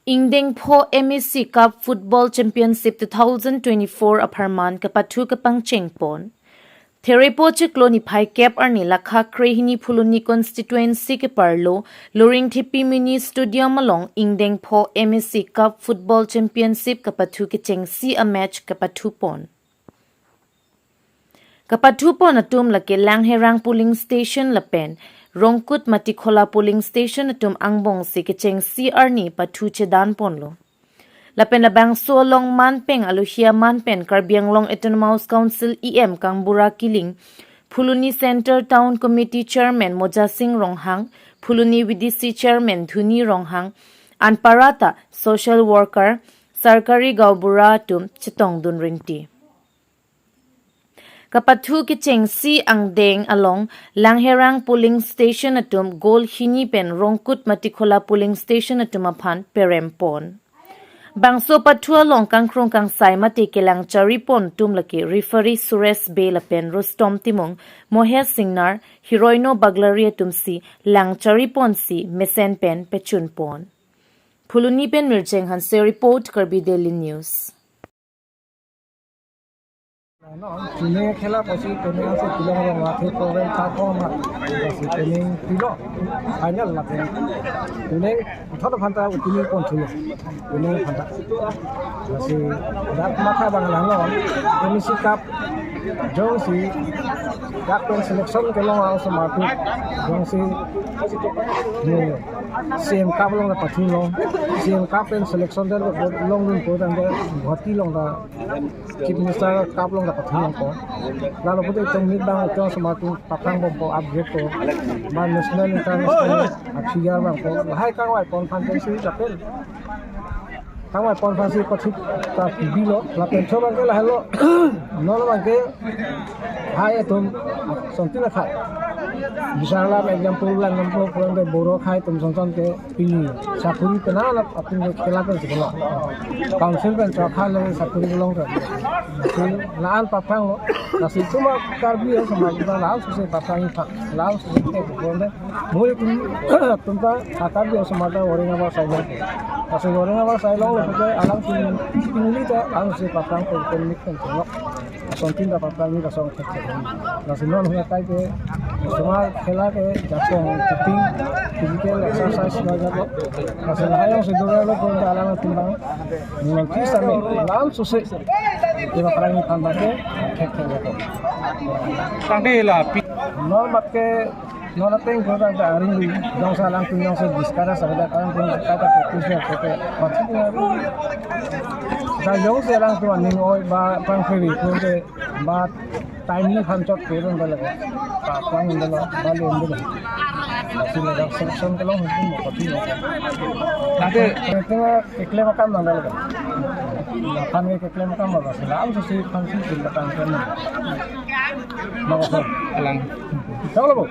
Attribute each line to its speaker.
Speaker 1: Ingdeng po MEC Cup Football Championship 2024 apharman kapathu kepangcheng pon. Therepo chiklo ni phai cap arni lakha krehini phuluni constituency ke parlo luring thipi mini stadium along Ingdeng po MEC Cup Football Championship kapathu ke chengsi a match kapathu pon. Kapathu pon atum lake langherang polling station lapen Rongkut Matikhola polling station atum angbong si kecheng CR ni pathu chedan ponlo. Lapen labang so long manpeng aluhia manpen Karbiang Long Autonomous Council EM Kangbura Kiling, Phuluni Center Town Committee Chairman Moja Singh Ronghang, Phuluni VDC Chairman Dhuni Ronghang, Anparata Social Worker Sarkari Gaubura atum chitong dun ringti. Kapathu ke chengsi Ingdeng along Langherang polling station atum Gol Hini pen Rongkut Matikhola polling station atum aphan Perempon. Bangso pathu along kangkrong kang sai mate kelang charipon tum laki referee Suresh Bela pen Rustom Timong Moher Singnar Heroino Baglari atum si lang charipon si Mesen pen pechun pon. Phuluni pen Mircheng Hanse report Karbi Daily News.
Speaker 2: Training खेला पछि ट्रेनिंग से किलो में माथे प्रोग्राम था को हम पछि training kilo final लाते ट्रेनिंग थोड़ा फंटा उतनी कौन थी ट्रेनिंग फंटा पछि रात माथा बांगलांग एमसी कप जो सी कप सिलेक्शन के लो आउ समापु जो सी सेम कप लो पथि लो सेम कप सिलेक्शन दे लोंग को दंगे भर्ती लो chief minister kap long dapat hilang ko lalu putih tengmit bang itu semakin patang bombo upgrade ko ban national international aksiar bang ko hai kawai konferensi japel kawai konferensi pachit ta bilo lapen choba ke lahalo nol bang ke hai tum sontina khai bisarla example lang nampo pulang de boro khai tum sonson ke pini sapuri kena la apin ke khela ke sikolo council pen chakha le sapuri long ke laan papang lo nasi cuma karbi ya sama kita laan susah papang pak laan susah ke bonde mulai tumpa akarbi ya sama ada orang apa saja nasi orang apa saya lo pakai alam tinggi tu laan susah papang ke teknik kan celok sontin dapat papang ni kasong kecil nasi non hujan kai ke semua khela ke jasong tipping physical exercise lagi apa nasi lahayong sedulur lo pun alam timbang nanti sampai laan susah Iba parang pambate keke ko.
Speaker 3: Tangdela
Speaker 2: No makke no nating ko ta aring wi dong sa lang tunyong sa diskara sa kada kan kung kata practice ya ko pati na sa yong sa lang to ning oi ba pang feri ko de ba tiny hanchot ko ron bala pa pang ndalo bali ndalo sila da section ko lang mo pati na ate ito ekle makam ndalo Lapan ke klaim kamu lah, selalu sesi fungsi di belakang sana. Mau apa?
Speaker 3: alang.
Speaker 2: Tahu lah bu.